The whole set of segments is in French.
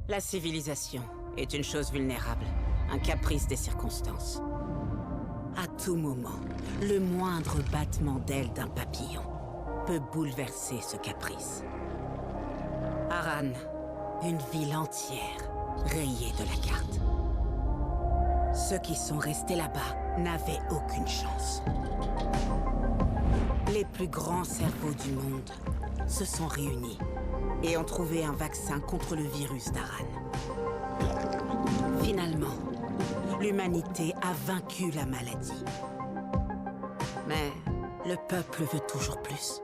La civilisation est une chose vulnérable, un caprice des circonstances. À tout moment, le moindre battement d'aile d'un papillon peut bouleverser ce caprice. Harran, une ville entière rayée de la carte. Ceux qui sont restés là-bas n'avaient aucune chance. Les plus grands cerveaux du monde se sont réunis et ont trouvé un vaccin contre le virus d'Harran. Finalement, l'humanité a vaincu la maladie. Mais le peuple veut toujours plus.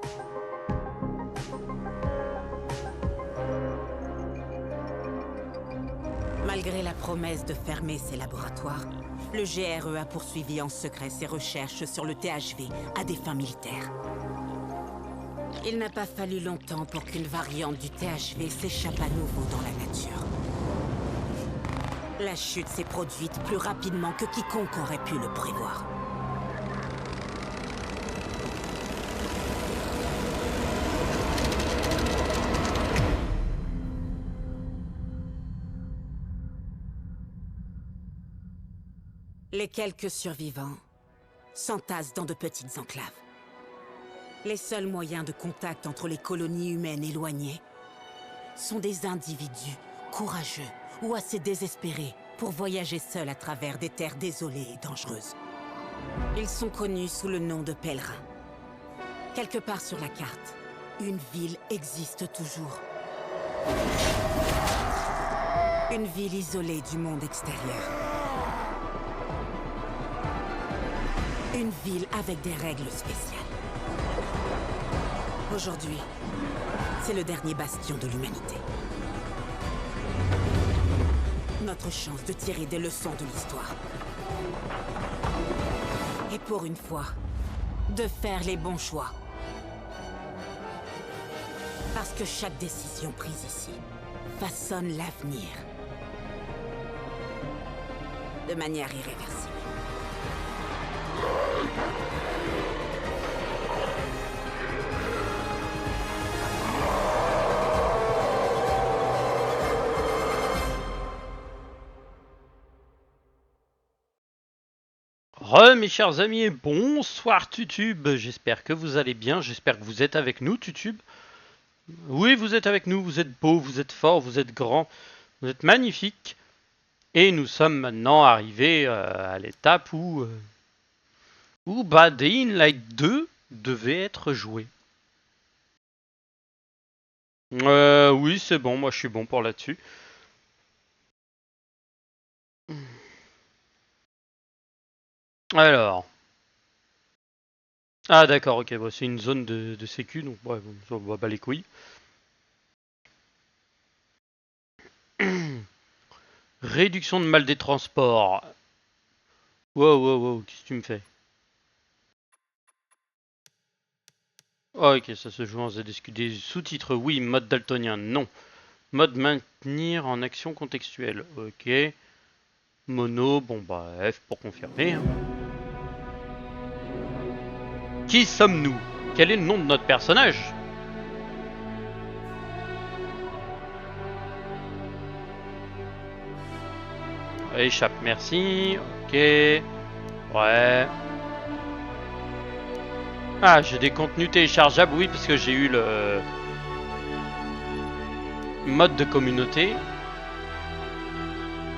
Malgré la promesse de fermer ses laboratoires, le GRE a poursuivi en secret ses recherches sur le THV à des fins militaires. Il n'a pas fallu longtemps pour qu'une variante du THV s'échappe à nouveau dans la nature. La chute s'est produite plus rapidement que quiconque aurait pu le prévoir. Les quelques survivants s'entassent dans de petites enclaves. Les seuls moyens de contact entre les colonies humaines éloignées sont des individus courageux ou assez désespérés pour voyager seuls à travers des terres désolées et dangereuses. Ils sont connus sous le nom de pèlerins. Quelque part sur la carte, une ville existe toujours. Une ville isolée du monde extérieur. Une ville avec des règles spéciales. Aujourd'hui, c'est le dernier bastion de l'humanité. Notre chance de tirer des leçons de l'histoire. Et pour une fois, de faire les bons choix. Parce que chaque décision prise ici façonne l'avenir. De manière irréversible. Mes chers amis, bonsoir Tutube, j'espère que vous allez bien, j'espère que vous êtes avec nous Tutube. Oui, vous êtes avec nous, vous êtes beau, vous êtes fort, vous êtes grand, vous êtes magnifique. Et nous sommes maintenant arrivés à l'étape où Dying Light 2 devait être joué. Oui, c'est bon, moi je suis bon pour là-dessus. Alors... Ah d'accord, ok, bon, c'est une zone de sécu, donc ouais, on va pas les couilles. Réduction de mal des transports. Wow, qu'est-ce que tu me fais? Oh, ok, ça se joue en ZSQD. Sous-titres, oui. Mode daltonien, non. Mode maintenir en action contextuelle, ok. Mono, bon bah F pour confirmer. Hein. Qui sommes-nous? Quel est le nom de notre personnage? Échappe, merci. Ok. Ouais. Ah, j'ai des contenus téléchargeables, oui, parce que j'ai eu le mode de communauté.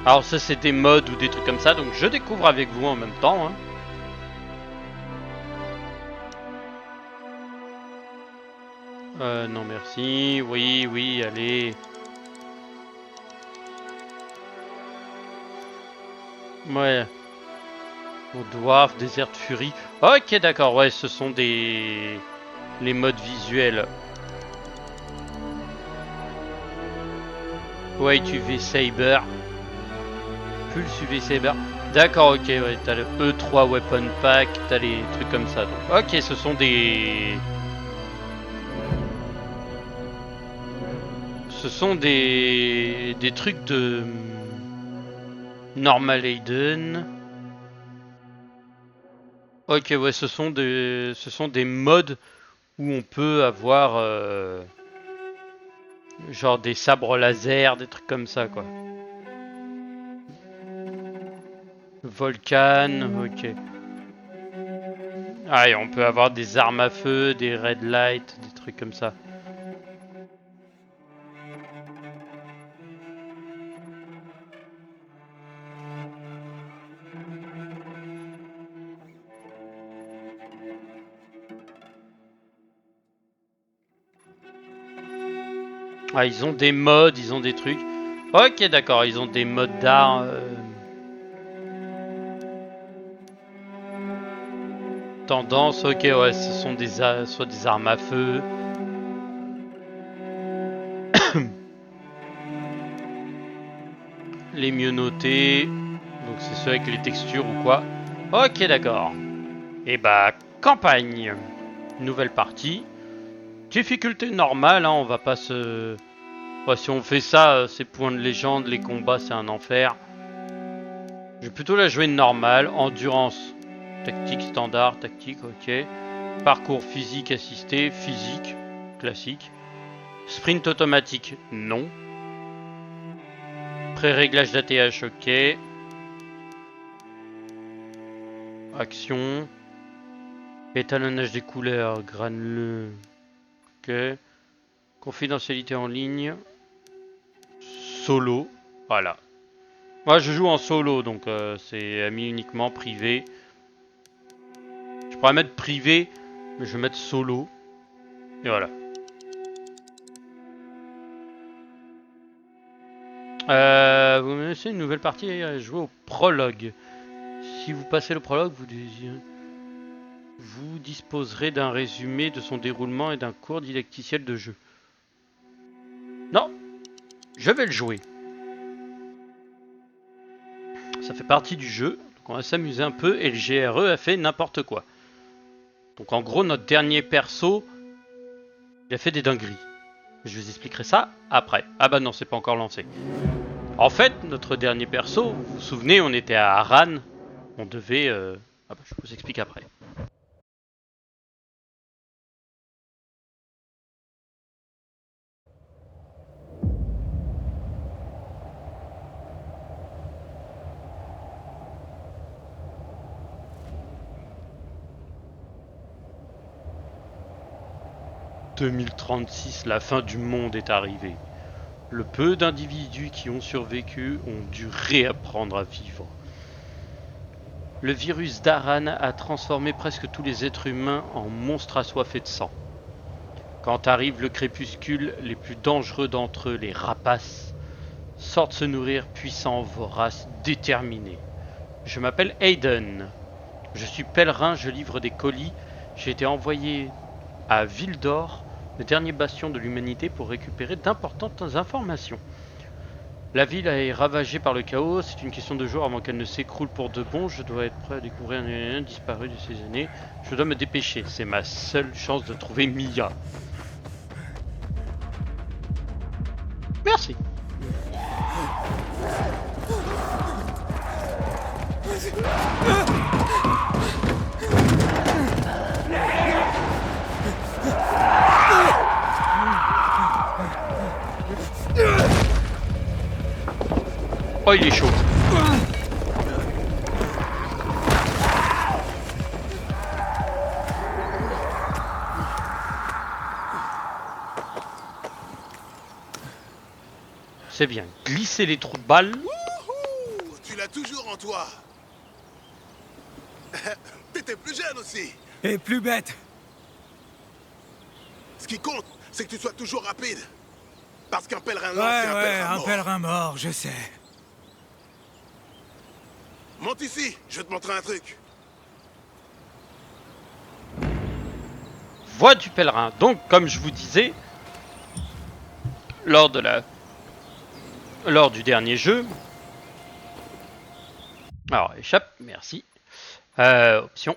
Alors ça, c'est des mods ou des trucs comme ça, donc je découvre avec vous en même temps. Hein. Non merci. Oui, allez. Ouais. Au Dwarf, Desert Fury. Ok, d'accord, ouais, ce sont les modes visuels. White UV Saber. Pulse UV Saber. D'accord, ok, ouais, t'as le E3 Weapon Pack, t'as les trucs comme ça. Donc. Ok, ce sont des... Ce sont des trucs de... Normal Aiden. Ok, ouais, ce sont des modes où on peut avoir Genre des sabres laser, des trucs comme ça, quoi. Volcan, ok. Ah, et on peut avoir des armes à feu, des red light, des trucs comme ça. Ah, ils ont des modes, ils ont des trucs. Ok, d'accord, ils ont des modes d'art. Tendance, ok, ouais, ce sont soit des armes à feu. Les mieux notés. Donc c'est ceux avec les textures ou quoi. Ok, d'accord. Et bah, campagne. Nouvelle partie. Difficulté normale, hein, on va pas se... Ouais, si on fait ça, c'est points de légende, les combats, c'est un enfer. Je vais plutôt la jouer normale. Endurance, tactique standard, tactique, ok. Parcours physique assisté, physique, classique. Sprint automatique, non. Pré-réglage d'ATH, ok. Action. Étalonnage des couleurs, granuleux, ok. Confidentialité en ligne. Solo, voilà. Moi je joue en solo, donc c'est ami uniquement, privé. Je pourrais mettre privé, mais je vais mettre solo. Et voilà. Vous me laissez une nouvelle partie à jouer au prologue. Si vous passez le prologue, vous disposerez d'un résumé de son déroulement et d'un cours didacticiel de jeu. Non, je vais le jouer. Ça fait partie du jeu, donc on va s'amuser un peu et le GRE a fait n'importe quoi. Donc en gros, notre dernier perso, il a fait des dingueries. Je vous expliquerai ça après. Ah bah non, c'est pas encore lancé. En fait, notre dernier perso, vous vous souvenez, on était à Aran. On devait... Ah bah je vous explique après. 2036, la fin du monde est arrivée. Le peu d'individus qui ont survécu ont dû réapprendre à vivre. Le virus d'Aran a transformé presque tous les êtres humains en monstres assoiffés de sang. Quand arrive le crépuscule, les plus dangereux d'entre eux, les rapaces, sortent se nourrir puissants, voraces, déterminés. Je m'appelle Aiden. Je suis pèlerin, je livre des colis. J'ai été envoyé à Ville d'Or, le dernier bastion de l'humanité, pour récupérer d'importantes informations. La ville est ravagée par le chaos, c'est une question de jours avant qu'elle ne s'écroule pour de bon. Je dois être prêt à découvrir un alien disparu de ces années. Je dois me dépêcher, c'est ma seule chance de trouver Mia. Merci. Oh, il est chaud. C'est bien. Glisser les trous de balles. Wouhou! Tu l'as toujours en toi. T'étais plus jeune aussi. Et plus bête. Ce qui compte, c'est que tu sois toujours rapide. Parce qu'un pèlerin lent, Ouais, c'est un ouais, pèlerin un mort. pèlerin mort, je sais. Monte ici, je vais te montrer un truc. Voie du pèlerin. Donc, comme je vous disais, lors du dernier jeu. Alors, échappe, merci. Option.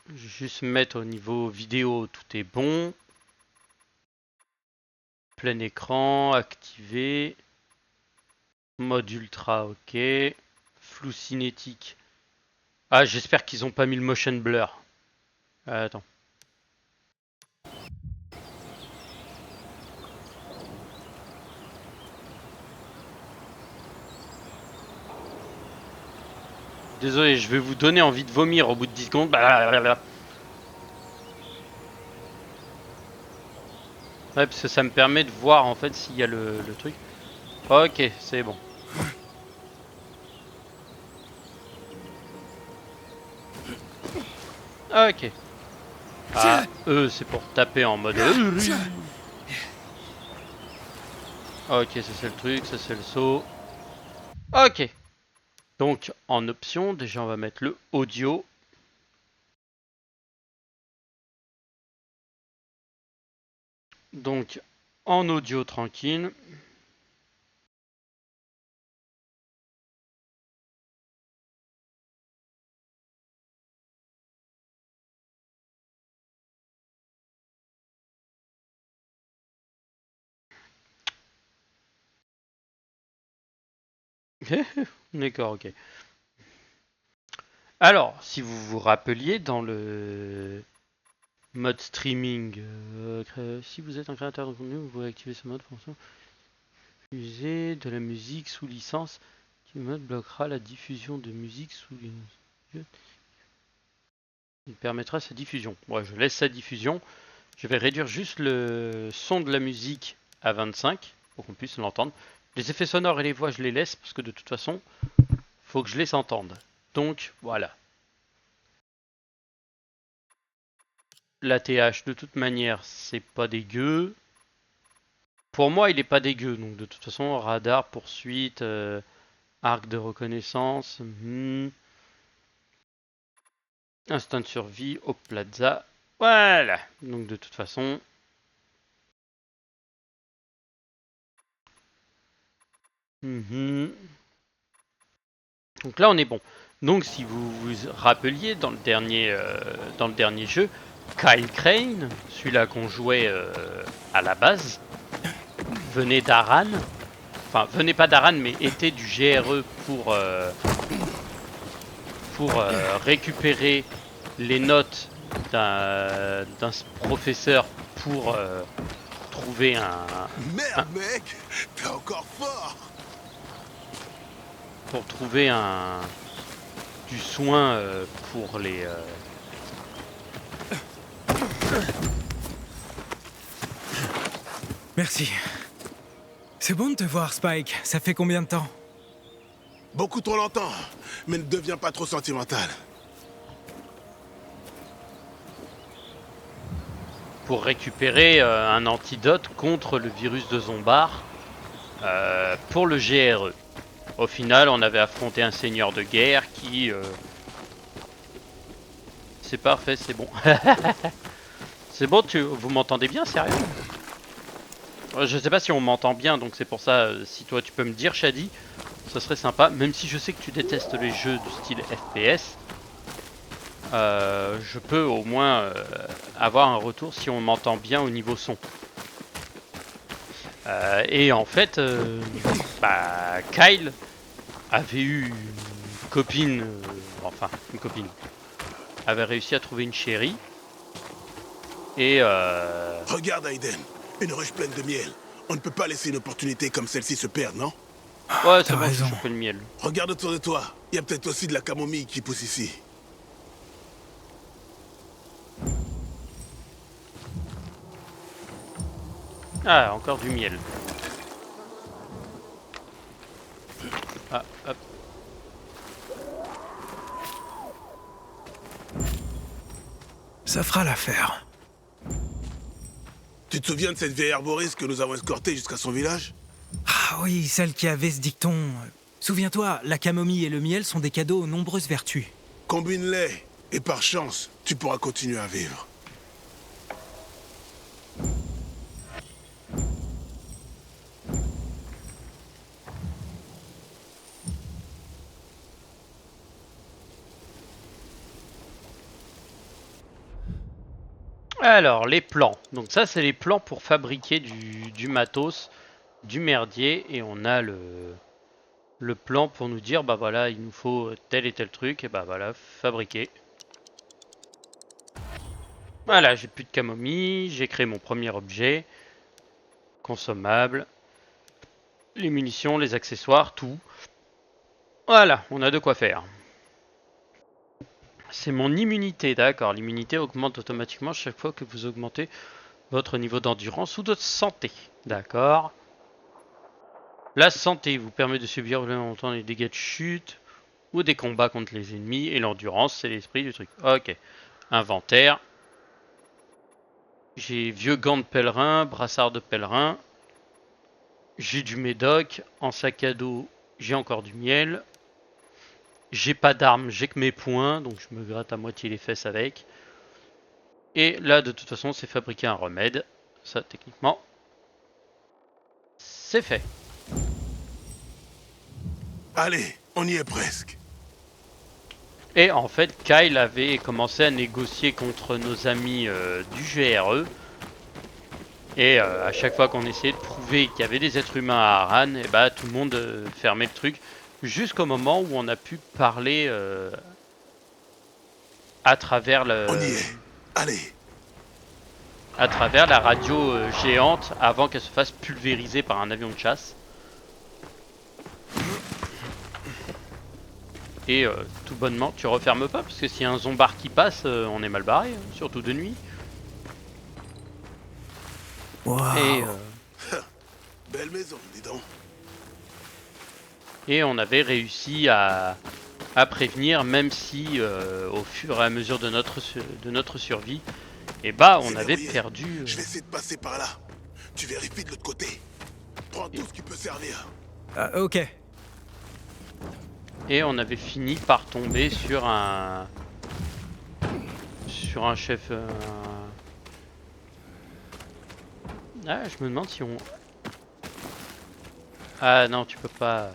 Je vais juste mettre au niveau vidéo, tout est bon. Plein écran, activé. Mode ultra, ok. Flou cinétique. Ah, j'espère qu'ils ont pas mis le motion blur. Attends. Désolé, je vais vous donner envie de vomir au bout de 10 secondes. Blablabla. Ouais, parce que ça me permet de voir en fait s'il y a le truc. Ok, c'est bon. Ok. Ah, eux, c'est pour taper en mode. Ok, ça c'est le truc, ça c'est le saut. Ok. Donc, en option, déjà on va mettre le audio. Donc, en audio tranquille. D'accord, ok. Alors, si vous vous rappeliez dans le mode streaming, si vous êtes un créateur de contenu, vous pouvez activer ce mode pour diffuser de la musique sous licence. Ce mode bloquera la diffusion de musique sous licence. Il permettra sa diffusion. Ouais, je laisse sa diffusion. Je vais réduire juste le son de la musique à 25 pour qu'on puisse l'entendre. Les effets sonores et les voix, je les laisse parce que de toute façon, faut que je les entende. Donc, voilà. L'ATH, de toute manière, c'est pas dégueu. Pour moi, il est pas dégueu. Donc, de toute façon, radar, poursuite, arc de reconnaissance, instinct de survie, au plaza. Voilà. Donc, de toute façon. Donc là, on est bon. Donc, si vous vous rappeliez, dans le dernier jeu, Kyle Crane, celui-là qu'on jouait à la base, venait d'Aran. Enfin, venait pas d'Aran, mais était du GRE pour récupérer les notes d'un professeur pour trouver Merde, mec! T'es encore fort! pour trouver du soin pour les Merci. C'est bon de te voir, Spike. Ça fait combien de temps? Beaucoup trop longtemps, mais ne deviens pas trop sentimental. pour récupérer un antidote contre le virus de Zombar pour le GRE. Au final, on avait affronté un seigneur de guerre qui... C'est parfait, c'est bon. C'est bon, vous m'entendez bien, sérieux? Je sais pas si on m'entend bien, donc c'est pour ça, si toi tu peux me dire, Shadi, ce serait sympa. Même si je sais que tu détestes les jeux du style FPS, je peux au moins avoir un retour si on m'entend bien au niveau son. Et en fait, Kyle avait eu une copine, une copine, avait réussi à trouver une chérie. Et Regarde, Aiden, une ruche pleine de miel. On ne peut pas laisser une opportunité comme celle-ci se perdre, non? ouais, c'est T'as bon, j'ai raison. chopé le miel. Regarde autour de toi. Il y a peut-être aussi de la camomille qui pousse ici. Ah, encore du miel. Ah, hop. Ça fera l'affaire. Tu te souviens de cette vieille arboriste que nous avons escortée jusqu'à son village? Ah oui, celle qui avait ce dicton. Souviens-toi, la camomille et le miel sont des cadeaux aux nombreuses vertus. Combine-les, et par chance, tu pourras continuer à vivre. Alors, les plans. Donc ça, c'est les plans pour fabriquer du matos, du merdier. Et on a le plan pour nous dire, bah voilà, il nous faut tel et tel truc. Et bah voilà, fabriquer. Voilà, j'ai plus de camomille. J'ai créé mon premier objet. Consommable. Les munitions, les accessoires, tout. Voilà, on a de quoi faire. C'est mon immunité, d'accord. L'immunité augmente automatiquement chaque fois que vous augmentez votre niveau d'endurance ou de santé. D'accord. La santé vous permet de subir plus longtemps les dégâts de chute ou des combats contre les ennemis. Et l'endurance, c'est l'esprit du truc. Ok. Inventaire. J'ai vieux gants de pèlerin, brassard de pèlerin. J'ai du médoc. En sac à dos, j'ai encore du miel. J'ai pas d'armes, j'ai que mes poings, donc je me gratte à moitié les fesses avec. Et là, de toute façon, c'est fabriquer un remède. Ça, techniquement, c'est fait. Allez, on y est presque. Et en fait, Kyle avait commencé à négocier contre nos amis du GRE. Et à chaque fois qu'on essayait de prouver qu'il y avait des êtres humains à Harran, et bah tout le monde fermait le truc. Jusqu'au moment où on a pu parler à travers le... On y est. Allez. À travers la radio géante avant qu'elle se fasse pulvériser par un avion de chasse. Et tout bonnement, tu refermes pas parce que s'il y a un zombard qui passe, on est mal barré, hein, surtout de nuit. Wow. Et, Belle maison, dis donc. et on avait réussi à prévenir, même si au fur et à mesure de notre survie, et bah on avait verrouillé. perdu. Je vais essayer de passer par là. Tu vérifies de l'autre côté. Prends tout ce qui peut servir. Ah, ok. Et on avait fini par tomber sur un chef. Ah, je me demande si on. Ah non, tu peux pas.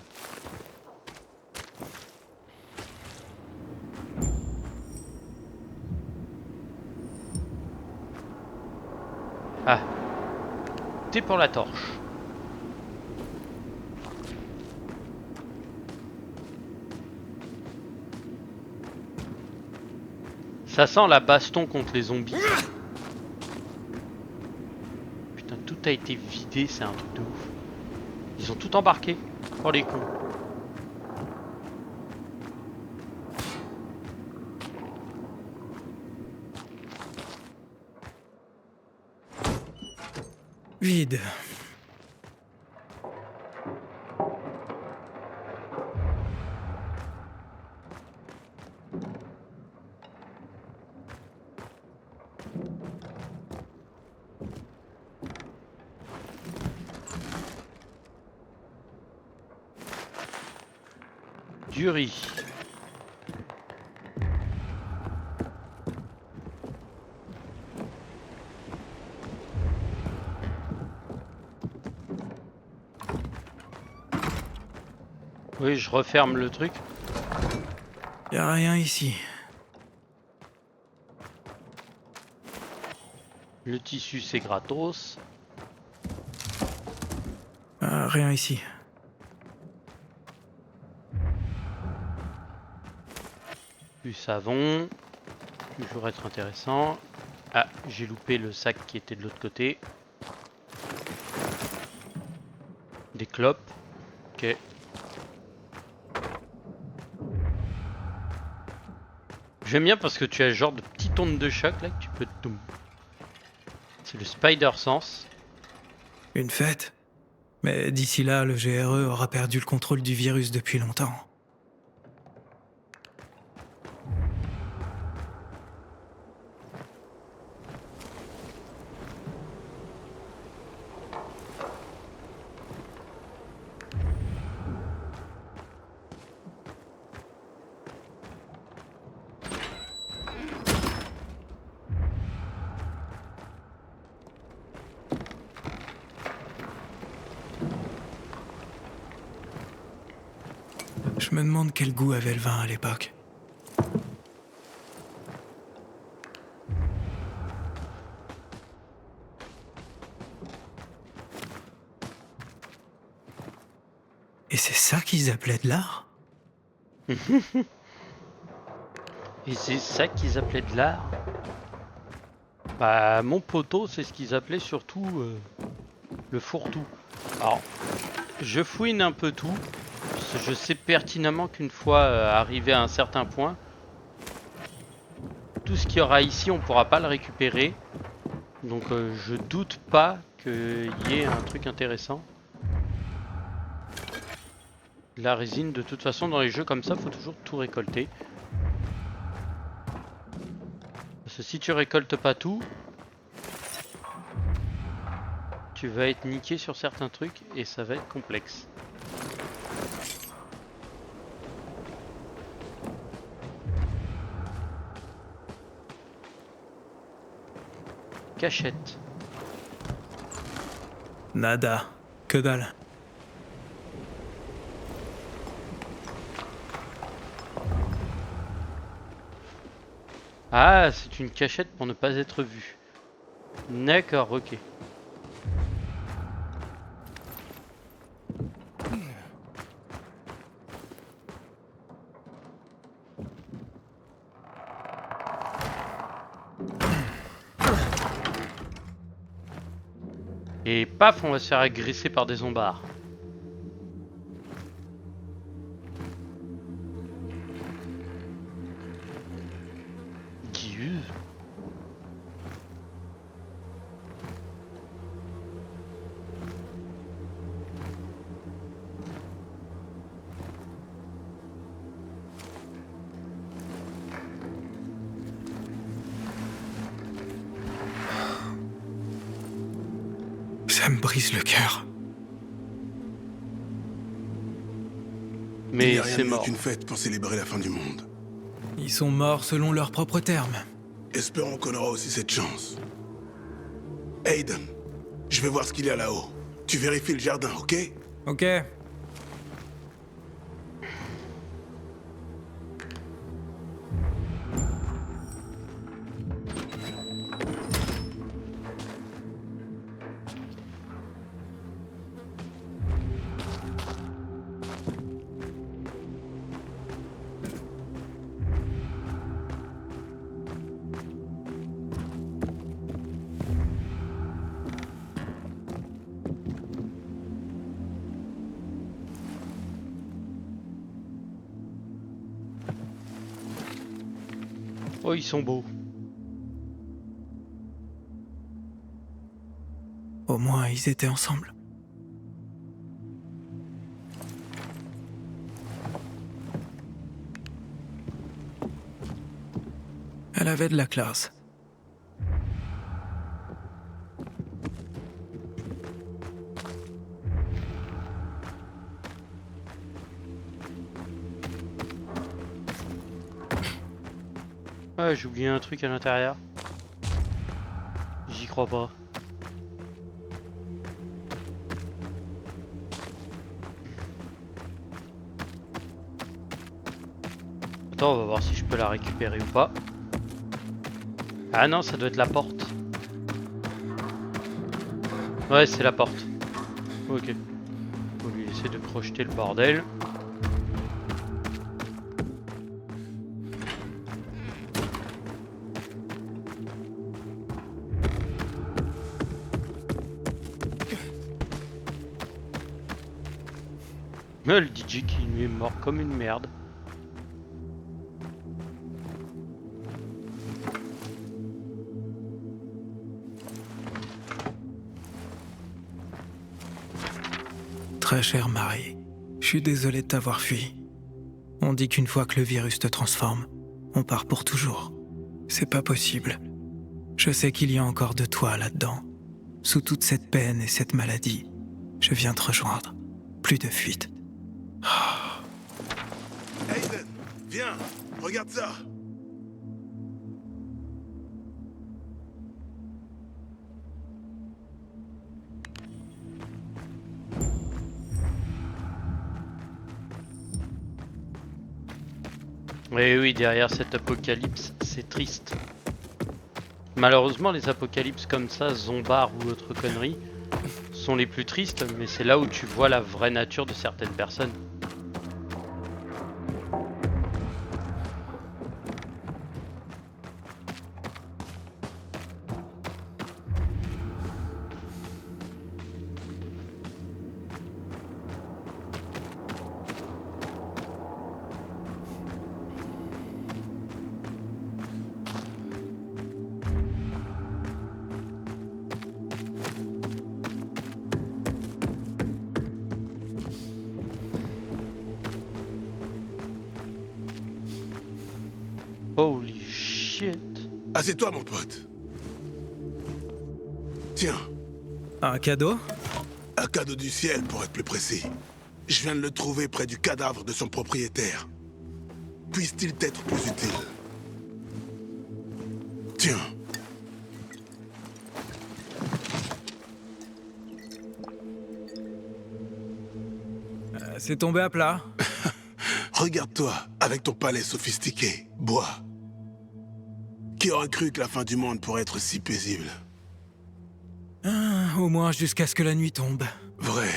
Ah. T'es pour la torche. Ça sent la baston contre les zombies. Putain, tout a été vidé, c'est un truc de ouf. Ils ont tout embarqué. Oh les cons. Vide. Du riz. Oui, je referme le truc. Y a rien ici. Le tissu, c'est gratos. Ah, rien ici. Du savon. Toujours être intéressant. Ah, j'ai loupé le sac qui était de l'autre côté. Des clopes. Ok. J'aime bien parce que tu as le genre de petite onde de choc là que tu peux... C'est le Spider Sense. Une fête. Mais d'ici là, le GRE aura perdu le contrôle du virus depuis longtemps. Je me demande quel goût avait le vin à l'époque. Et c'est ça qu'ils appelaient de l'art? Et c'est ça qu'ils appelaient de l'art. Bah, mon poteau, c'est ce qu'ils appelaient surtout le fourre-tout. Alors, je fouine un peu tout. Je sais pertinemment qu'une fois arrivé à un certain point, tout ce qu'il y aura ici, on pourra pas le récupérer. Donc je doute pas qu'il y ait un truc intéressant. La résine, de toute façon, dans les jeux comme ça, faut toujours tout récolter. Parce que si tu récoltes pas tout, tu vas être niqué sur certains trucs et ça va être complexe. Cachette. Nada. Que dalle. Ah, c'est une cachette pour ne pas être vu. D'accord, ok. Et paf, on va se faire agresser par des zombards. Dieu. Ça me brise le cœur. Il n'y Mais a rien c'est de mieux mort. qu'une fête pour célébrer la fin du monde. Ils sont morts selon leurs propres termes. Espérons qu'on aura aussi cette chance. Aiden, je vais voir ce qu'il y a là-haut. Tu vérifies le jardin, ok? Ok. Oh, ils sont beaux. Au moins, ils étaient ensemble. Elle avait de la classe. Ouais, j'ai oublié un truc à l'intérieur. J'y crois pas. Attends, on va voir si je peux la récupérer ou pas. Ah non, ça doit être la porte. Ouais, c'est la porte. Ok. Faut lui laisser de crocheter le bordel. Le DJ qui lui est mort comme une merde. Très cher Marie, je suis désolé de t'avoir fui. On dit qu'une fois que le virus te transforme, on part pour toujours. C'est pas possible. Je sais qu'il y a encore de toi là-dedans. Sous toute cette peine et cette maladie, je viens te rejoindre. Plus de fuite. Aiden, viens, regarde ça. Et oui, derrière cet apocalypse, c'est triste. Malheureusement, les apocalypses comme ça, zombards ou autres conneries, sont les plus tristes, mais c'est là où tu vois la vraie nature de certaines personnes. Holy shit. Assieds-toi, mon pote. Tiens, Un cadeau? un cadeau du ciel pour être plus précis. Je viens de le trouver près du cadavre de son propriétaire. Puisse-t-il t'être plus utile? Tiens. C'est tombé à plat. Regarde-toi, avec ton palais sophistiqué, bois. Qui aurait cru que la fin du monde pourrait être si paisible? Au moins jusqu'à ce que la nuit tombe. Vrai.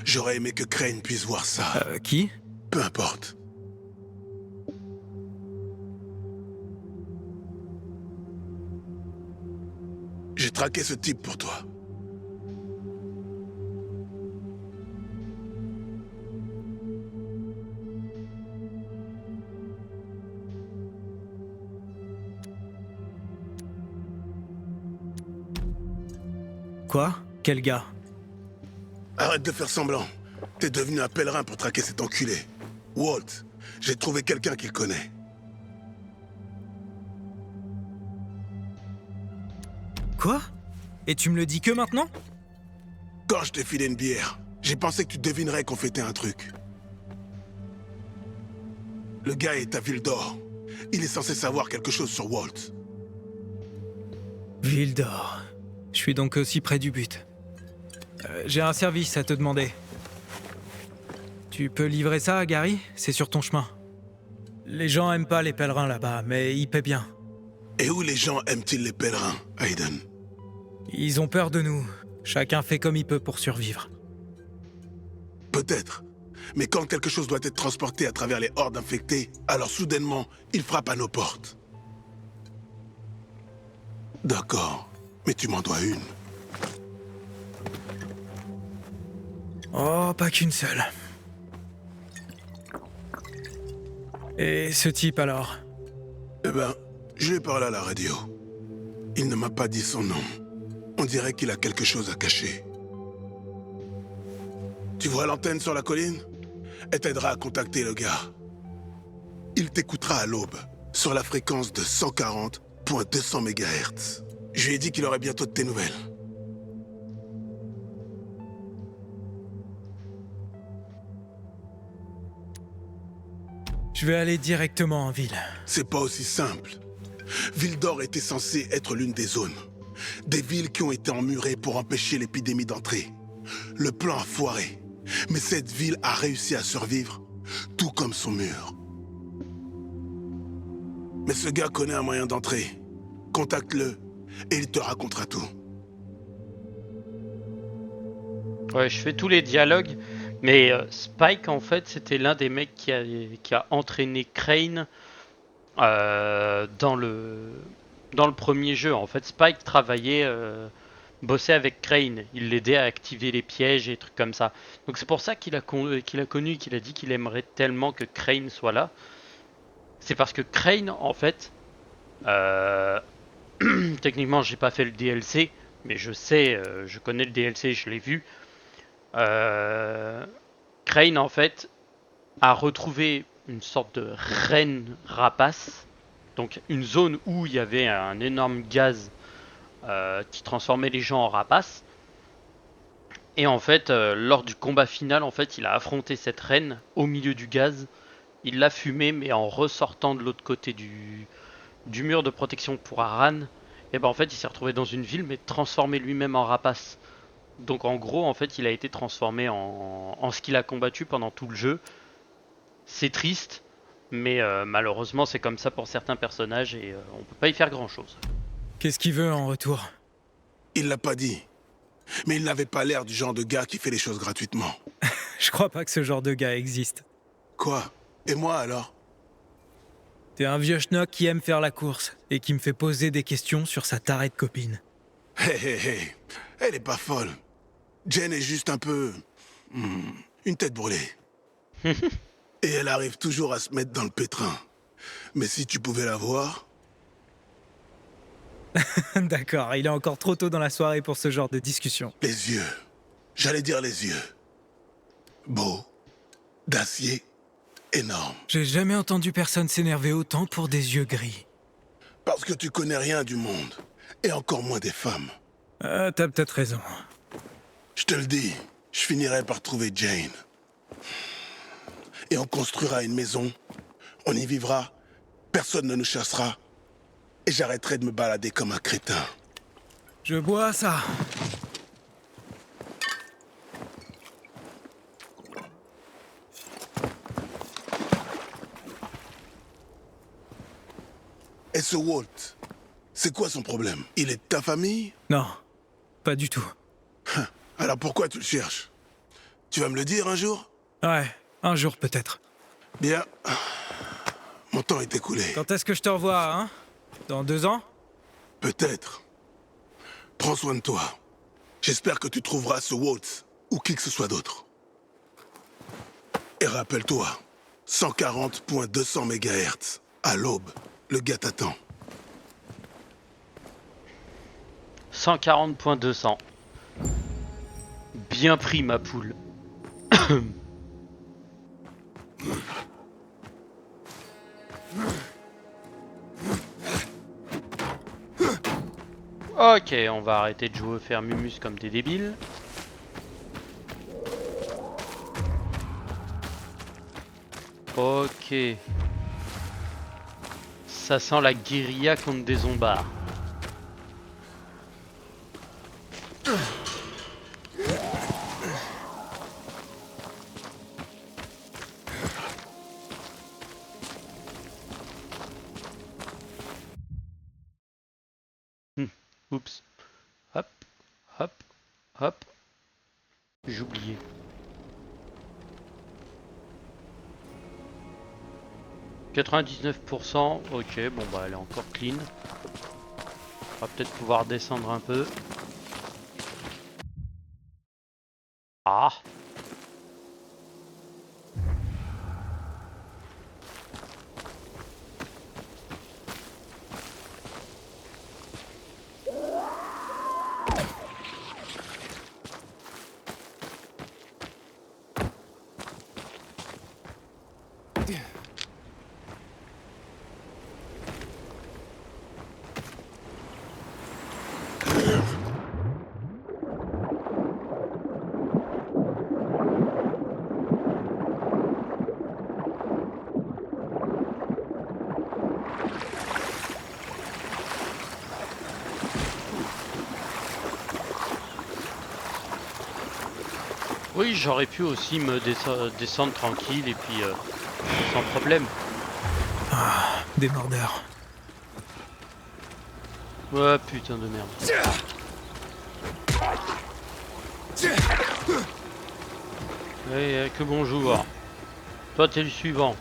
J'aurais aimé que Crane puisse voir ça. Qui? Peu importe. J'ai traqué ce type pour toi. Quoi? Quel gars? Arrête de faire semblant. T'es devenu un pèlerin pour traquer cet enculé. Walt, j'ai trouvé quelqu'un qu'il connaît. Quoi? Et tu me le dis que maintenant? Quand je t'ai filé une bière, j'ai pensé que tu devinerais qu'on fêtait un truc. Le gars est à Ville d'Or. Il est censé savoir quelque chose sur Walt. Ville d'Or. Je suis donc aussi près du but. J'ai un service à te demander. Tu peux livrer ça à Gary? C'est sur ton chemin. Les gens aiment pas les pèlerins là-bas, mais ils paient bien. Et où les gens aiment-ils les pèlerins, Aiden? Ils ont peur de nous. Chacun fait comme il peut pour survivre. Peut-être. Mais quand quelque chose doit être transporté à travers les hordes infectées, alors soudainement, il frappe à nos portes. D'accord. Mais tu m'en dois une. Oh, pas qu'une seule. Et ce type alors? Eh ben, je lui ai parlé à la radio. Il ne m'a pas dit son nom. On dirait qu'il a quelque chose à cacher. Tu vois l'antenne sur la colline? Elle t'aidera à contacter le gars. Il t'écoutera à l'aube, sur la fréquence de 140.200 MHz. Je lui ai dit qu'il aurait bientôt de tes nouvelles. Je vais aller directement en ville. C'est pas aussi simple. Ville d'Or était censée être l'une des zones. Des villes qui ont été emmurées pour empêcher l'épidémie d'entrer. Le plan a foiré. Mais cette ville a réussi à survivre, tout comme son mur. Mais ce gars connaît un moyen d'entrer. Contacte-le et il te racontera tout. Ouais, je fais tous les dialogues, mais Spike en fait c'était l'un des mecs qui a entraîné Crane dans le premier jeu. En fait, Spike travaillait, bossait avec Crane, il l'aidait à activer les pièges et trucs comme ça. Donc c'est pour ça qu'il a connu, qu'il a dit qu'il aimerait tellement que Crane soit là. C'est parce que Crane en fait, techniquement j'ai pas fait le DLC, mais je sais, je connais le DLC, je l'ai vu. Crane en fait a retrouvé une sorte de reine rapace, donc une zone où il y avait un énorme gaz qui transformait les gens en rapaces. Et en fait, lors du combat final, en fait, il a affronté cette reine au milieu du gaz. Il l'a fumée, mais en ressortant de l'autre côté du mur de protection pour Aran, et ben en fait, il s'est retrouvé dans une ville, mais transformé lui-même en rapace. Donc en gros, en fait, il a été transformé en ce qu'il a combattu pendant tout le jeu. C'est triste, mais malheureusement, c'est comme ça pour certains personnages et on peut pas y faire grand-chose. Qu'est-ce qu'il veut en retour? Il l'a pas dit. Mais il n'avait pas l'air du genre de gars qui fait les choses gratuitement. Je crois pas que ce genre de gars existe. Quoi? Et moi alors? T'es un vieux schnock qui aime faire la course et qui me fait poser des questions sur sa tarée de copine. Hé hé hé, elle est pas folle. Jen est juste un peu... une tête brûlée. Et elle arrive toujours à se mettre dans le pétrin. Mais si tu pouvais la voir... D'accord, il est encore trop tôt dans la soirée pour ce genre de discussion. Les yeux. J'allais dire les yeux. Beaux, d'acier, énorme. J'ai jamais entendu personne s'énerver autant pour des yeux gris. Parce que tu connais rien du monde. Et encore moins des femmes. T'as peut-être raison. Je te le dis, je finirai par trouver Jane. Et on construira une maison. On y vivra. Personne ne nous chassera. Et j'arrêterai de me balader comme un crétin. Je bois ça. Et ce Walt, c'est quoi son problème? Il est de ta famille? Non, pas du tout. Alors pourquoi tu le cherches? Tu vas me le dire un jour? Ouais, un jour peut-être. Bien. Mon temps est écoulé. Quand est-ce que je te revois, hein? Dans 2 ans? Peut-être. Prends soin de toi. J'espère que tu trouveras ce Walt ou qui que ce soit d'autre. Et rappelle-toi, 140.200 MHz. À l'aube, le gars t'attend. 140.200. Bien pris, ma poule. Ok, on va arrêter de jouer faire mumus comme des débiles. Ok. Ça sent la guérilla contre des zombards. Oups. Hop, hop, hop. J'ai oublié. « 99%, ok, bon bah elle est encore clean. On va peut-être pouvoir descendre un peu. Ah! Oui, j'aurais pu aussi me descendre tranquille et puis sans problème. Ah, des mordeurs. Ouais, putain de merde. Que bonjour. Toi, t'es le suivant.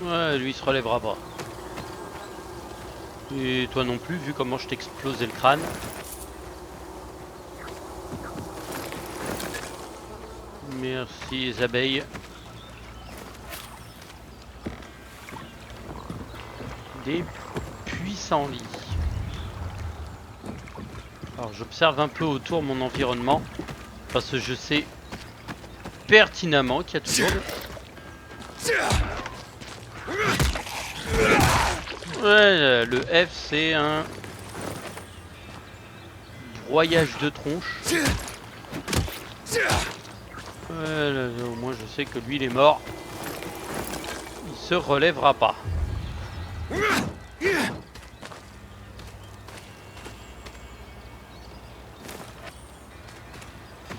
Ouais, lui il se relèvera pas. Et toi non plus, vu comment je t'ai explosé le crâne. Merci les abeilles. Des puissants lits. Alors j'observe un peu autour mon environnement. Parce que je sais pertinemment qu'il y a toujours... Ouais, le F c'est un broyage de tronche. Ouais, là, au moins je sais que lui il est mort. Il se relèvera pas.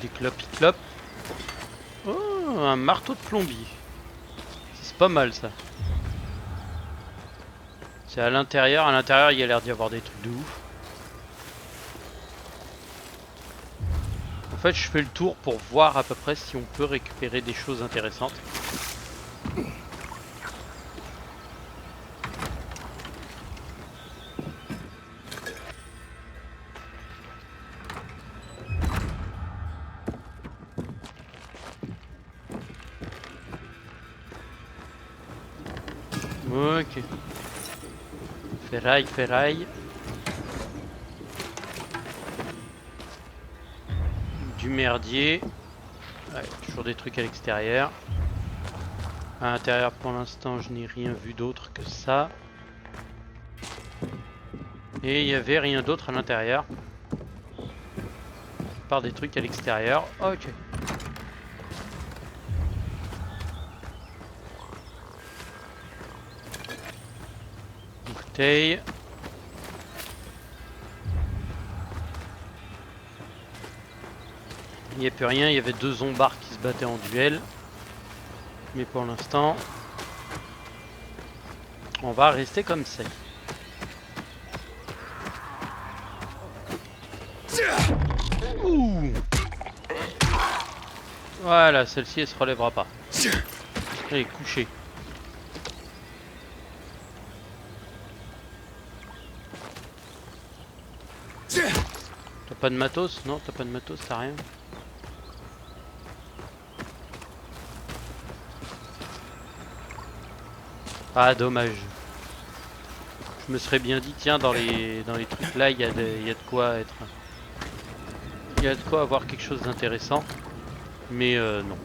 Des clopes. Oh, un marteau de plombier. C'est pas mal ça. C'est à l'intérieur il y a l'air d'y avoir des trucs de ouf. En fait je fais le tour pour voir à peu près si on peut récupérer des choses intéressantes. Ok. Ferraille. du merdier. Ouais, toujours des trucs à l'extérieur. À l'intérieur, pour l'instant, je n'ai rien vu d'autre que ça. Et il n'y avait rien d'autre à l'intérieur. À part des trucs à l'extérieur. Ok. Bouteille. Il n'y a plus rien, il y avait 2 zombards qui se battaient en duel. Mais pour l'instant, on va rester comme ça. Ouh. Voilà, celle-ci elle se relèvera pas. Elle est couchée. T'as pas de matos? Non, t'as pas de matos, t'as rien. Ah, dommage. Je me serais bien dit, tiens, dans les trucs là, il y a de quoi être... Il y a de quoi avoir quelque chose d'intéressant. Mais non.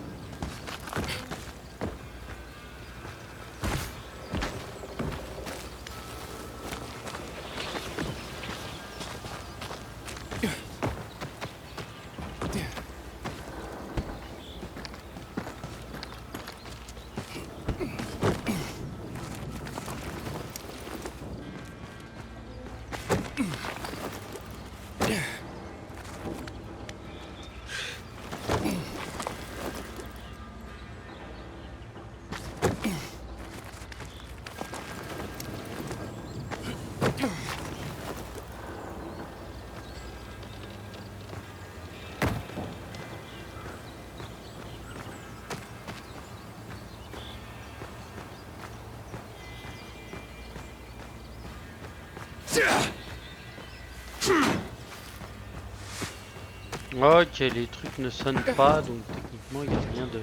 Ok, les trucs ne sonnent pas, donc techniquement il n'y a rien de...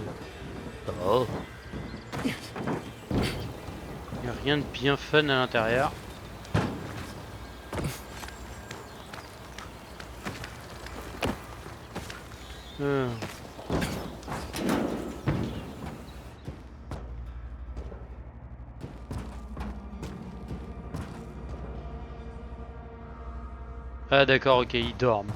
Oh. Il n'y a rien de bien fun à l'intérieur. Ah d'accord, ok, ils dorment.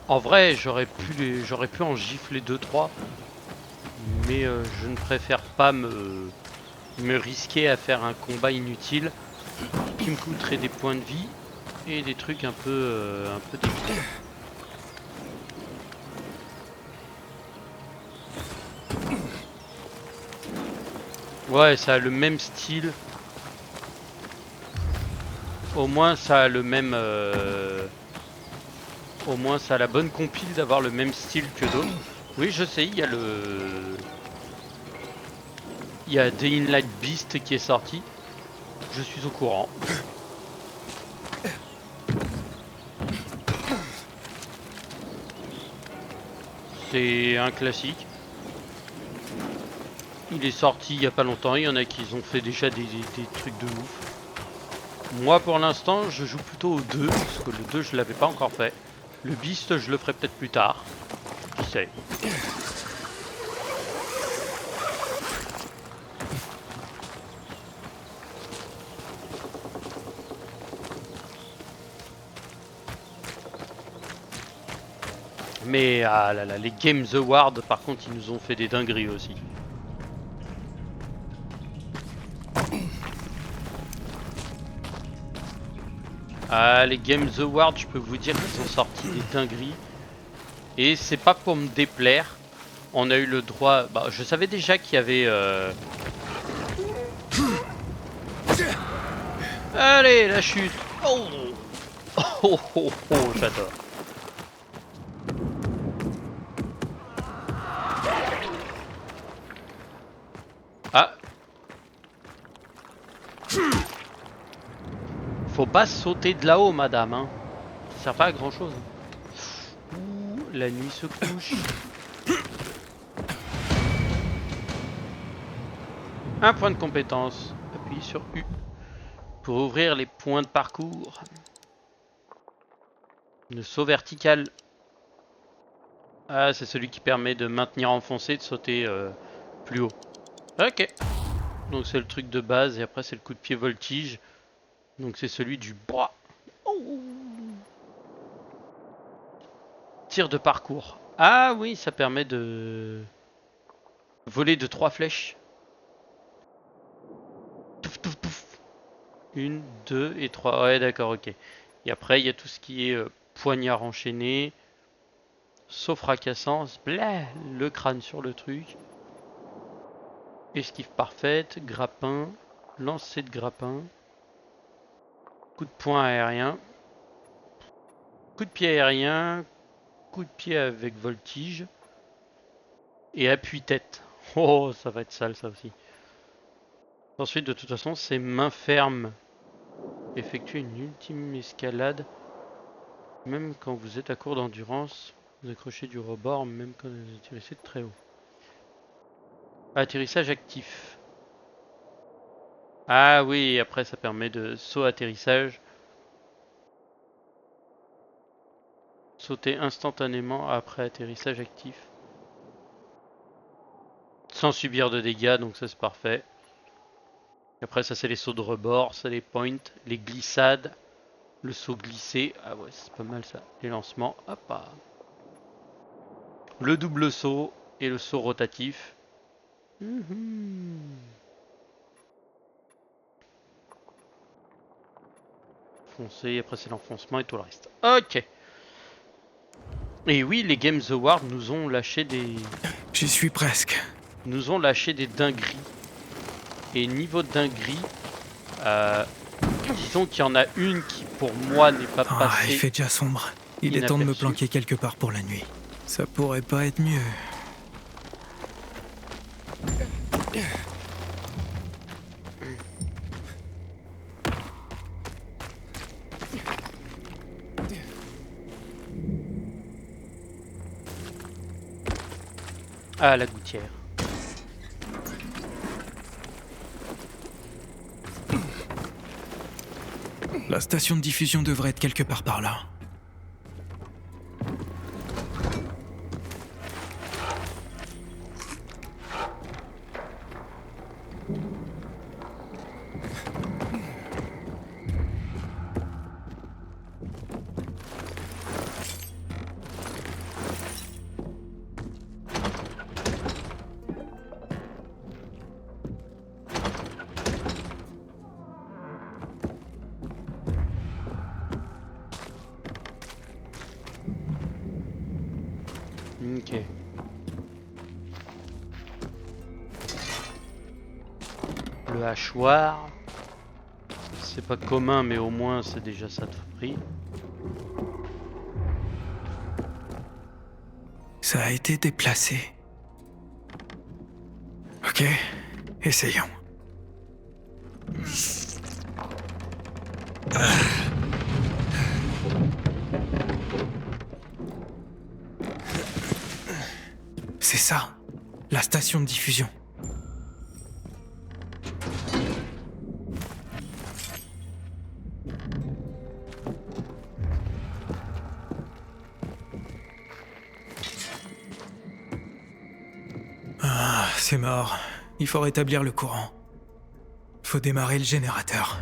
En vrai, j'aurais pu en gifler 2-3, mais je ne préfère pas me risquer à faire un combat inutile qui me coûterait des points de vie et des trucs un peu débiles. Ouais, ça a le même style. Au moins, ça a le même... Au moins, ça a la bonne compile d'avoir le même style que d'autres. Oui, je sais, il y a il y a Day in Light Beast qui est sorti. Je suis au courant. C'est un classique. Il est sorti il y a pas longtemps. Il y en a qui ont fait déjà des trucs de ouf. Moi, pour l'instant, je joue plutôt au 2. Parce que le 2, je l'avais pas encore fait. Le Beast, je le ferai peut-être plus tard. Qui sait. Mais ah là là, les Games Awards, par contre, ils nous ont fait des dingueries aussi. Ah, les Games Awards, je peux vous dire qu'ils ont sorti des dingueries. Et c'est pas pour me déplaire. On a eu le droit... Bah, je savais déjà qu'il y avait... Allez, la chute. Oh, oh, oh, oh, j'adore. Ah. Faut pas sauter de là-haut, madame. Hein. Ça sert pas à grand chose. Ouh, la nuit se couche. Un point de compétence. Appuyez sur U pour ouvrir les points de parcours. Le saut vertical. Ah, c'est celui qui permet de maintenir enfoncé et de sauter plus haut. Ok. Donc c'est le truc de base et après c'est le coup de pied voltige. Donc c'est celui du bois. Oh. Tir de parcours. Ah oui, ça permet de voler de 3 flèches. Touf, touf, touf. 1, 2 et 3. Ouais, d'accord, ok. Et après, il y a tout ce qui est poignard enchaîné, saut fracassant, bleh, le crâne sur le truc, esquive parfaite, grappin, lancer de grappin, coup de poing aérien, coup de pied aérien, coup de pied avec voltige et appui tête. Oh, ça va être sale ça aussi. Ensuite, de toute façon, c'est main ferme. Effectuer une ultime escalade. Même quand vous êtes à court d'endurance, vous accrochez du rebord, même quand vous atterrissez de très haut. Atterrissage actif. Ah oui, après ça permet de saut atterrissage. Sauter instantanément après atterrissage actif. Sans subir de dégâts, donc ça c'est parfait. Après ça c'est les sauts de rebord, ça les points, les glissades, le saut glissé. Ah ouais, c'est pas mal ça. Les lancements, hop là. Le double saut et le saut rotatif. Foncer, après c'est l'enfoncement et tout le reste. Ok. Et oui, les Games Awards nous ont lâché des... J'y suis presque. Nous ont lâché des dingueries. Et niveau dinguerie, disons qu'il y en a une qui pour moi n'est pas passée. Il fait déjà sombre. Il est temps de me planquer quelque part pour la nuit. Ça pourrait pas être mieux. Ah, la gouttière. La station de diffusion devrait être quelque part par là. Ok. Le hachoir. C'est pas commun, mais au moins c'est déjà ça de prix. Ça a été déplacé. Ok, essayons. C'est ça, la station de diffusion. Ah, c'est mort. Il faut rétablir le courant. Faut démarrer le générateur.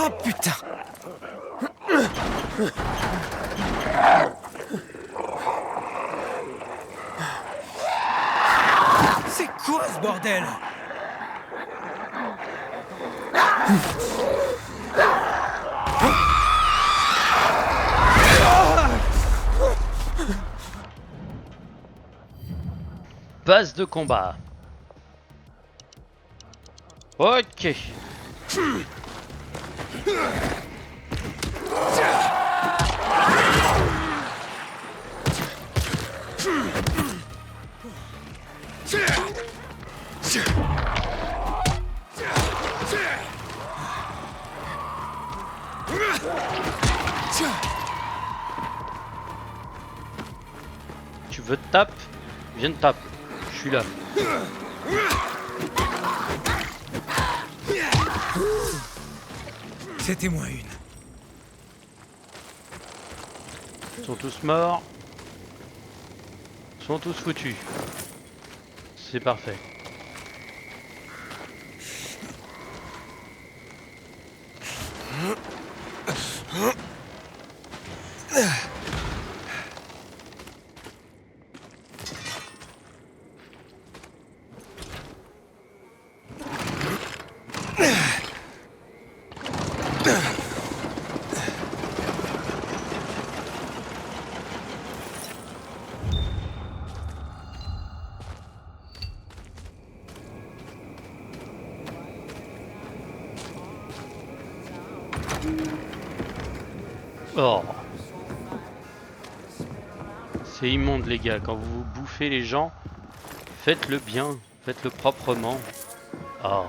Oh putain! C'est quoi ce bordel? Base de combat. Ok. Tu veux te taper? Viens te taper. Je suis là. C'était moins une. Ils sont tous morts. Ils sont tous foutus. C'est parfait. Oh. C'est immonde les gars, quand vous bouffez les gens, faites-le bien, faites-le proprement. Oh.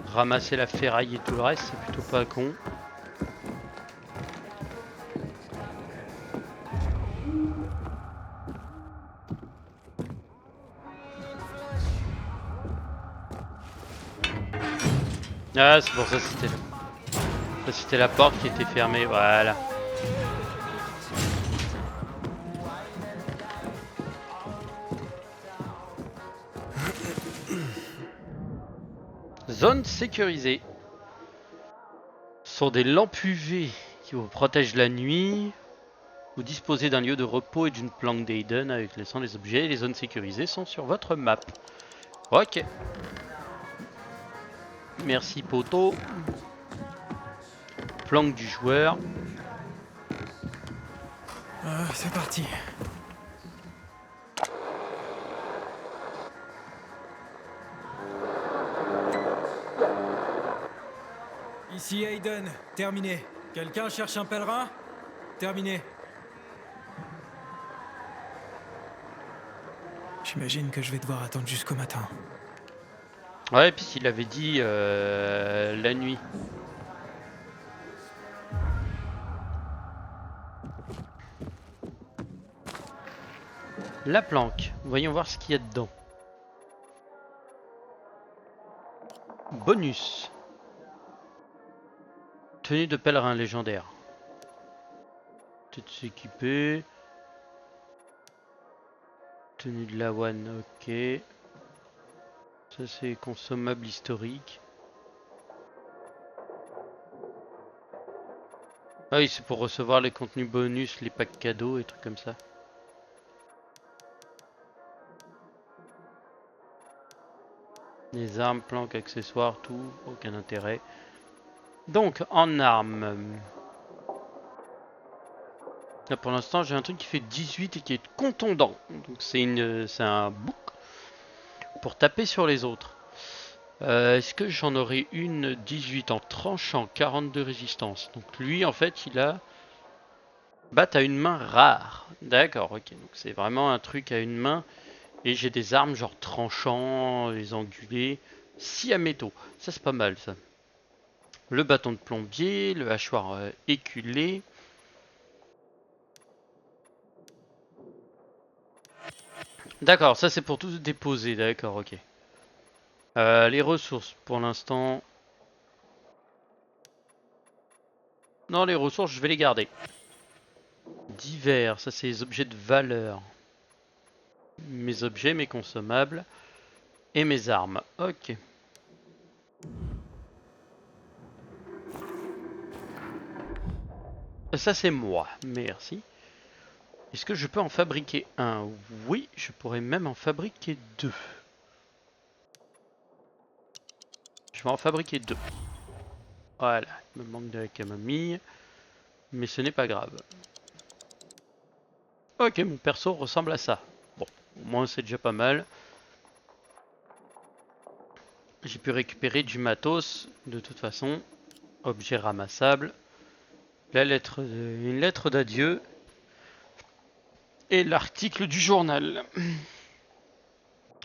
Ramasser la ferraille et tout le reste, c'est plutôt pas con. Ah, c'est pour ça c'était la porte qui était fermée, voilà. Zone sécurisée. Ce sont des lampes UV qui vous protègent la nuit. Vous disposez d'un lieu de repos et d'une planque d'Aiden avec laissant les objets. Les zones sécurisées sont sur votre map. Ok. Merci poto. Planque du joueur. C'est parti. Ici Aiden, terminé. Quelqu'un cherche un pèlerin? Terminé. J'imagine que je vais devoir attendre jusqu'au matin. Ouais, puis il avait dit la nuit. La planque. Voyons voir ce qu'il y a dedans. Bonus. Tenue de pèlerin légendaire. Peut-être s'équiper. Tenue de Lawan, ok. Ça c'est consommable historique. Ah oui, c'est pour recevoir les contenus bonus, les packs cadeaux et trucs comme ça. Les armes, planques, accessoires, tout, aucun intérêt. Donc, en armes. Là pour l'instant j'ai un truc qui fait 18 et qui est contondant. Donc c'est un bouc pour taper sur les autres. Est-ce que j'en aurai une 18 en tranchant, 42 résistance. Donc lui en fait il a... Bah t'as une main rare. D'accord, ok. Donc c'est vraiment un truc à une main. Et j'ai des armes genre tranchant, les angulés, scie à métaux. Ça c'est pas mal ça. Le bâton de plombier, le hachoir éculé. D'accord, ça c'est pour tout déposer, d'accord, ok. Les ressources, pour l'instant... Non, les ressources, je vais les garder. Divers, ça c'est les objets de valeur. Mes objets, mes consommables. Et mes armes, ok. Ça c'est moi, merci. Est-ce que je peux en fabriquer un? Oui, je pourrais même en fabriquer 2. Je vais en fabriquer 2. Voilà, il me manque de la camomille. Mais ce n'est pas grave. Ok, mon perso ressemble à ça. Bon, au moins c'est déjà pas mal. J'ai pu récupérer du matos, de toute façon. Objet ramassable. Une lettre d'adieu. Et l'article du journal.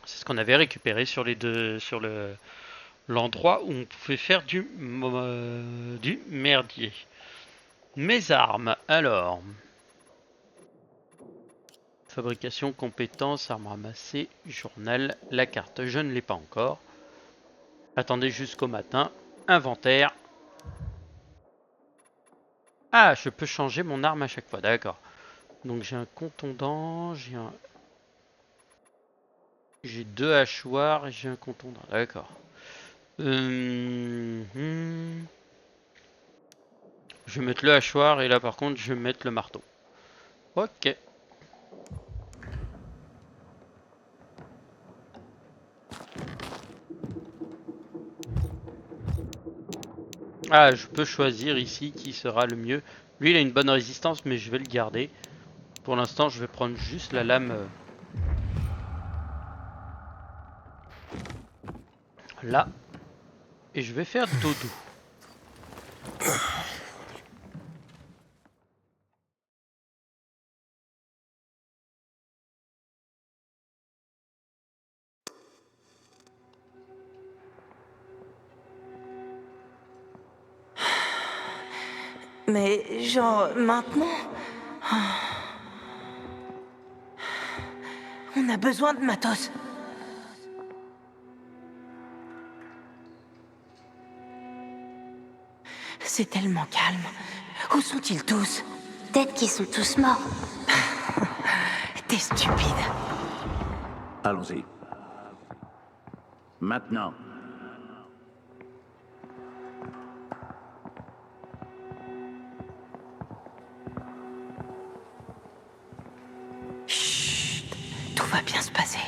C'est ce qu'on avait récupéré sur les deux, sur l'endroit où on pouvait faire du merdier. Mes armes, alors. Fabrication, compétences, armes ramassées, journal, la carte, je ne l'ai pas encore. Attendez jusqu'au matin. Inventaire. Ah, je peux changer mon arme à chaque fois, d'accord. Donc j'ai un contondant, j'ai 2 hachoirs et j'ai un contondant, d'accord. Je vais mettre le hachoir et là par contre je vais mettre le marteau. Ok. Ah, je peux choisir ici qui sera le mieux. Lui il a une bonne résistance mais je vais le garder. Pour l'instant je vais prendre juste la lame là. Et je vais faire dodo. Mais genre, maintenant... On a besoin de matos. C'est tellement calme. Où sont-ils tous? Peut-être qu'ils sont tous morts. T'es stupide. Allons-y. Maintenant. Chut, tout va bien se passer.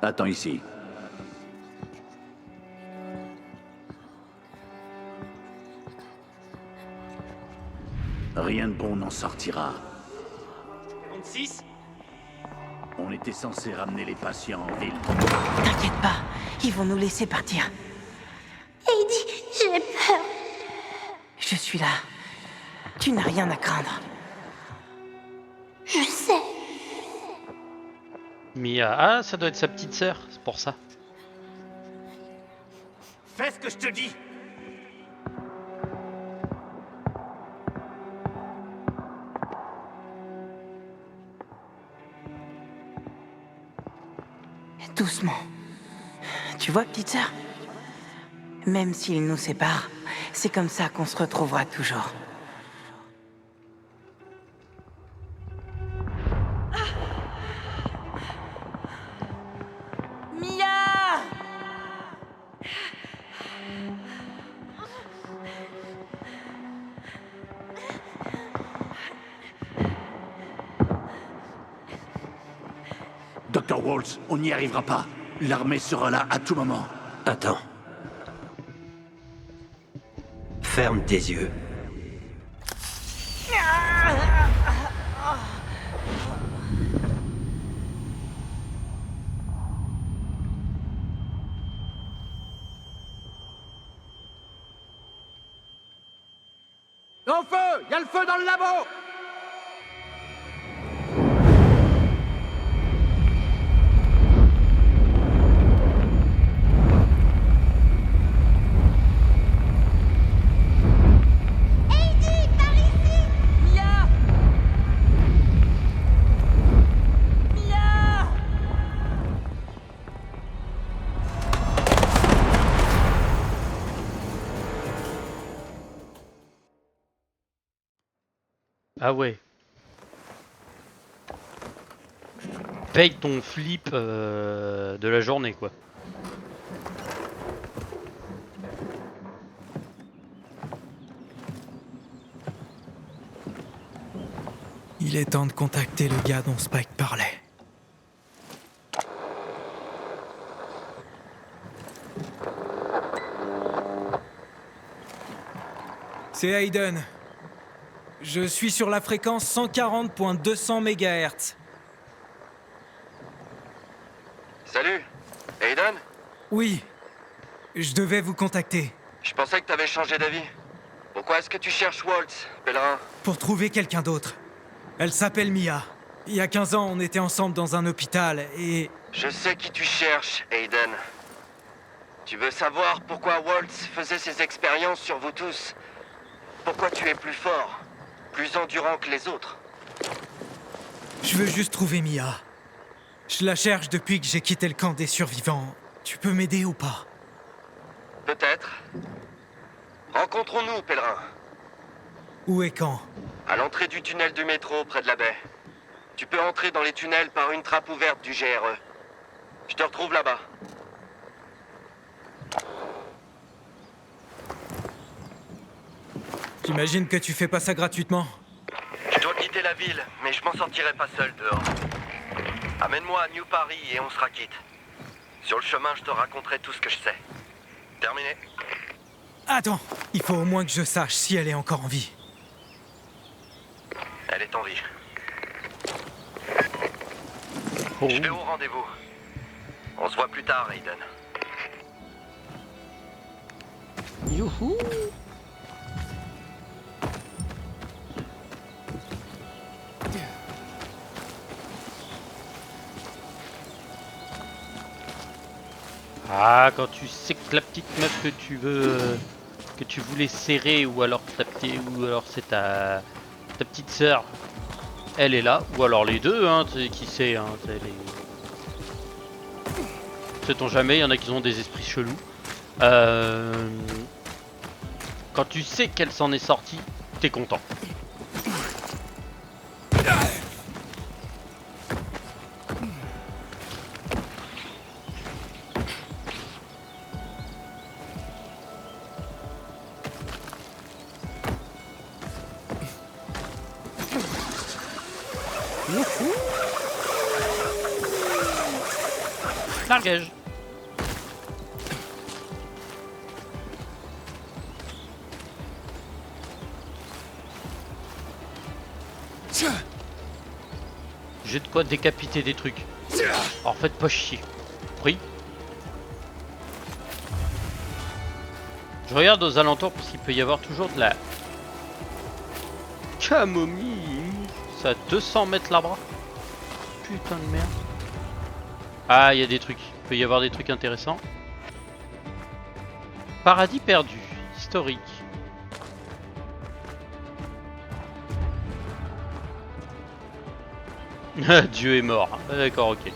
Attends ici. Rien de bon n'en sortira. 46 ? On était censé ramener les patients en ville. T'inquiète pas, ils vont nous laisser partir. Heidi, j'ai peur. Je suis là. Tu n'as rien à craindre. Je sais. Mia, ah ça doit être sa petite sœur, c'est pour ça. Fais ce que je te dis. Doucement. Tu vois, petite sœur? Même s'ils nous séparent, c'est comme ça qu'on se retrouvera toujours. Mia! Dr. Waltz, on n'y arrivera pas. L'armée sera là à tout moment. Attends. Ferme tes yeux. Au feu! Y a le feu dans le labo! Mia! Mia! Ah ouais. Paye ton flip de la journée, quoi. Il est temps de contacter le gars dont Spike parlait. C'est Aiden. Je suis sur la fréquence 140.200 MHz. Salut, Aiden? Oui, je devais vous contacter. Je pensais que t'avais changé d'avis. Pourquoi est-ce que tu cherches Waltz, pèlerin? Pour trouver quelqu'un d'autre. Elle s'appelle Mia. Il y a 15 ans, on était ensemble dans un hôpital et... Je sais qui tu cherches, Aiden. Tu veux savoir pourquoi Waltz faisait ses expériences sur vous tous? Pourquoi tu es plus fort, plus endurant que les autres? Je veux juste trouver Mia. Je la cherche depuis que j'ai quitté le camp des survivants. Tu peux m'aider ou pas? Peut-être. Rencontrons-nous, pèlerin. Où et quand? À l'entrée du tunnel du métro, près de la baie. Tu peux entrer dans les tunnels par une trappe ouverte du GRE. Je te retrouve là-bas. J'imagine que tu fais pas ça gratuitement. Je dois quitter la ville, mais je m'en sortirai pas seul dehors. Amène-moi à New Paris et on sera quitte. Sur le chemin, je te raconterai tout ce que je sais. Terminé. Attends, il faut au moins que je sache si elle est encore en vie. Elle est en vie. Oh. Je vais au rendez-vous. On se voit plus tard, Aiden. Youhou. Ah, quand tu sais que la petite meuf que tu veux, que tu voulais serrer, ou alors c'est ta petite sœur, elle est là, ou alors les deux, hein, qui sait, hein, sait-on jamais, il y en a qui ont des esprits chelous. Quand tu sais qu'elle s'en est sortie, t'es content. Largage. J'ai de quoi décapiter des trucs. Alors faites pas chier. Pris. Je regarde aux alentours parce qu'il peut y avoir toujours de la camomille. C'est à 200 mètres là-bas. Putain de merde. Ah, il y a des trucs. Il peut y avoir des trucs intéressants. Paradis perdu. Historique. Dieu est mort. D'accord, ok.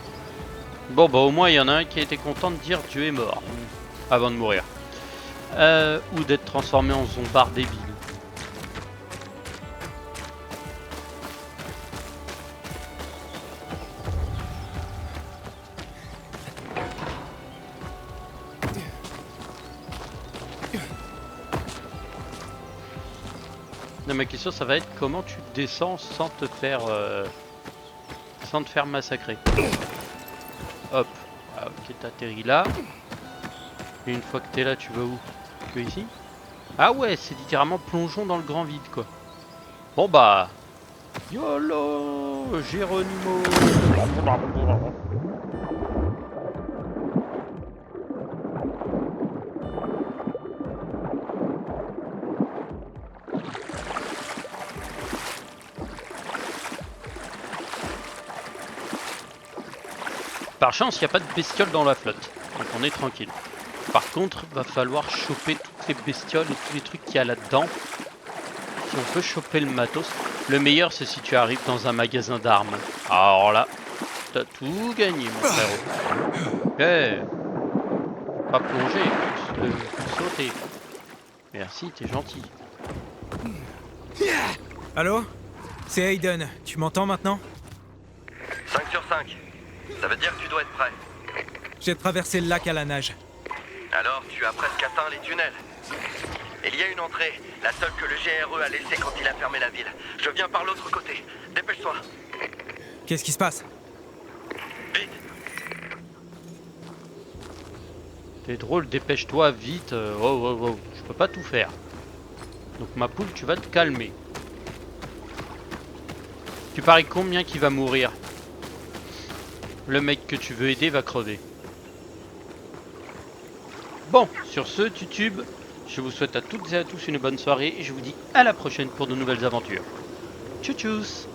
Bon, bah au moins il y en a un qui a été content de dire Dieu est mort. Avant de mourir. Ou d'être transformé en zombard débile. Non, ma question ça va être comment tu descends sans te faire massacrer. Hop, ah, ok, t'atterris là. Et une fois que t'es là, tu vas où? Tu vas ici? Ah ouais, c'est littéralement plongeon dans le grand vide quoi. Bon bah, YOLO Geronimo. Par chance, il n'y a pas de bestioles dans la flotte, donc on est tranquille. Par contre, va falloir choper toutes les bestioles et tous les trucs qu'il y a là-dedans. Si on peut choper le matos. Le meilleur, c'est si tu arrives dans un magasin d'armes. Alors là, t'as tout gagné, mon frérot. Eh, pas plonger, sauter. Merci, t'es gentil. Allô? C'est Aiden, tu m'entends maintenant? 5 sur 5. Ça veut dire que tu dois être prêt. J'ai traversé le lac à la nage. Alors, tu as presque atteint les tunnels. Il y a une entrée, la seule que le GRE a laissée quand il a fermé la ville. Je viens par l'autre côté. Dépêche-toi. Qu'est-ce qui se passe? Vite. T'es drôle, dépêche-toi vite. Oh, je peux pas tout faire. Donc ma poule, tu vas te calmer. Tu paries combien qui va mourir? Le mec que tu veux aider va crever. Bon, sur ce, Tutube, je vous souhaite à toutes et à tous une bonne soirée et je vous dis à la prochaine pour de nouvelles aventures. Tchou tchous.